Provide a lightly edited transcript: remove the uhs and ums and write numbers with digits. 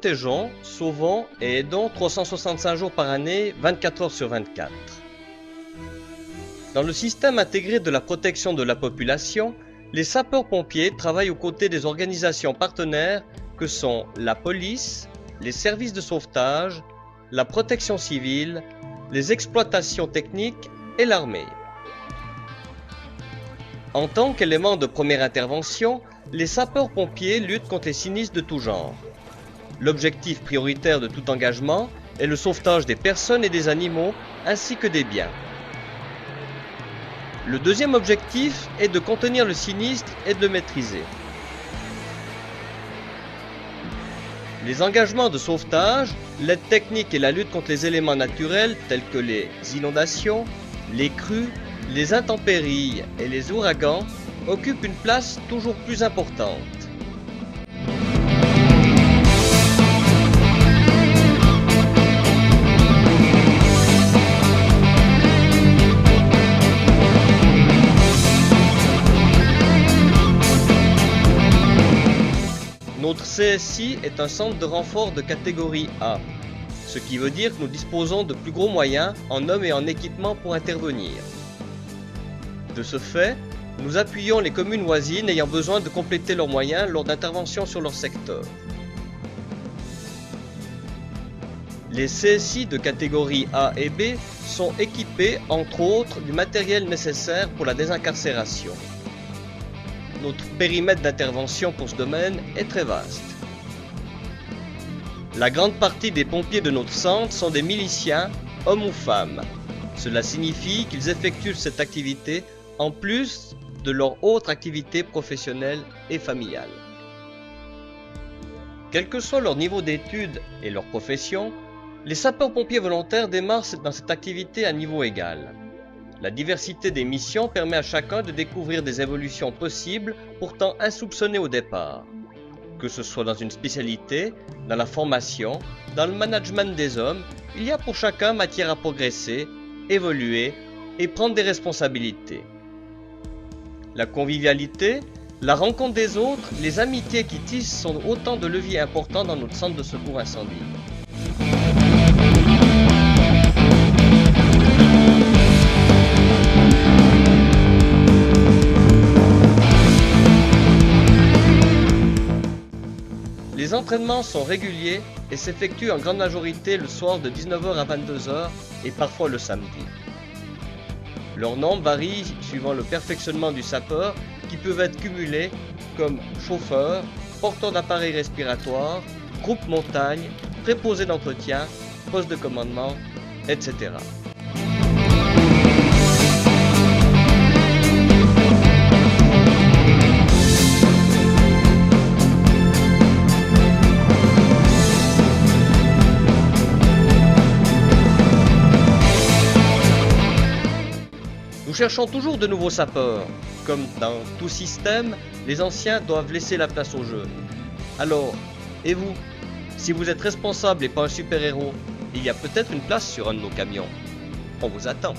protégeons, sauvons et aidons 365 jours par année, 24 heures sur 24. Dans le système intégré de la protection de la population, les sapeurs-pompiers travaillent aux côtés des organisations partenaires que sont la police, les services de sauvetage, la protection civile, les exploitations techniques et l'armée. En tant qu'élément de première intervention, les sapeurs-pompiers luttent contre les sinistres de tout genre. L'objectif prioritaire de tout engagement est le sauvetage des personnes et des animaux ainsi que des biens. Le deuxième objectif est de contenir le sinistre et de le maîtriser. Les engagements de sauvetage, l'aide technique et la lutte contre les éléments naturels tels que les inondations, les crues, les intempéries et les ouragans occupent une place toujours plus importante. Notre CSI est un centre de renfort de catégorie A, ce qui veut dire que nous disposons de plus gros moyens en hommes et en équipement pour intervenir. De ce fait, nous appuyons les communes voisines ayant besoin de compléter leurs moyens lors d'interventions sur leur secteur. Les CSI de catégorie A et B sont équipés, entre autres, du matériel nécessaire pour la désincarcération. Notre périmètre d'intervention pour ce domaine est très vaste. La grande partie des pompiers de notre centre sont des miliciens, hommes ou femmes. Cela signifie qu'ils effectuent cette activité en plus de leur autre activité professionnelle et familiale. Quel que soit leur niveau d'études et leur profession, les sapeurs-pompiers volontaires démarrent dans cette activité à niveau égal. La diversité des missions permet à chacun de découvrir des évolutions possibles, pourtant insoupçonnées au départ. Que ce soit dans une spécialité, dans la formation, dans le management des hommes, il y a pour chacun matière à progresser, évoluer et prendre des responsabilités. La convivialité, la rencontre des autres, les amitiés qui tissent sont autant de leviers importants dans notre centre de secours incendie. Les entraînements sont réguliers et s'effectuent en grande majorité le soir de 19 h à 22 h et parfois le samedi. Leur nombre varie suivant le perfectionnement du sapeur qui peuvent être cumulés comme chauffeur, porteur d'appareils respiratoires, groupe montagne, préposé d'entretien, poste de commandement, etc. Nous cherchons toujours de nouveaux sapeurs. Comme dans tout système, les anciens doivent laisser la place aux jeunes. Alors, et vous? Si vous êtes responsable et pas un super-héros, il y a peut-être une place sur un de nos camions. On vous attend.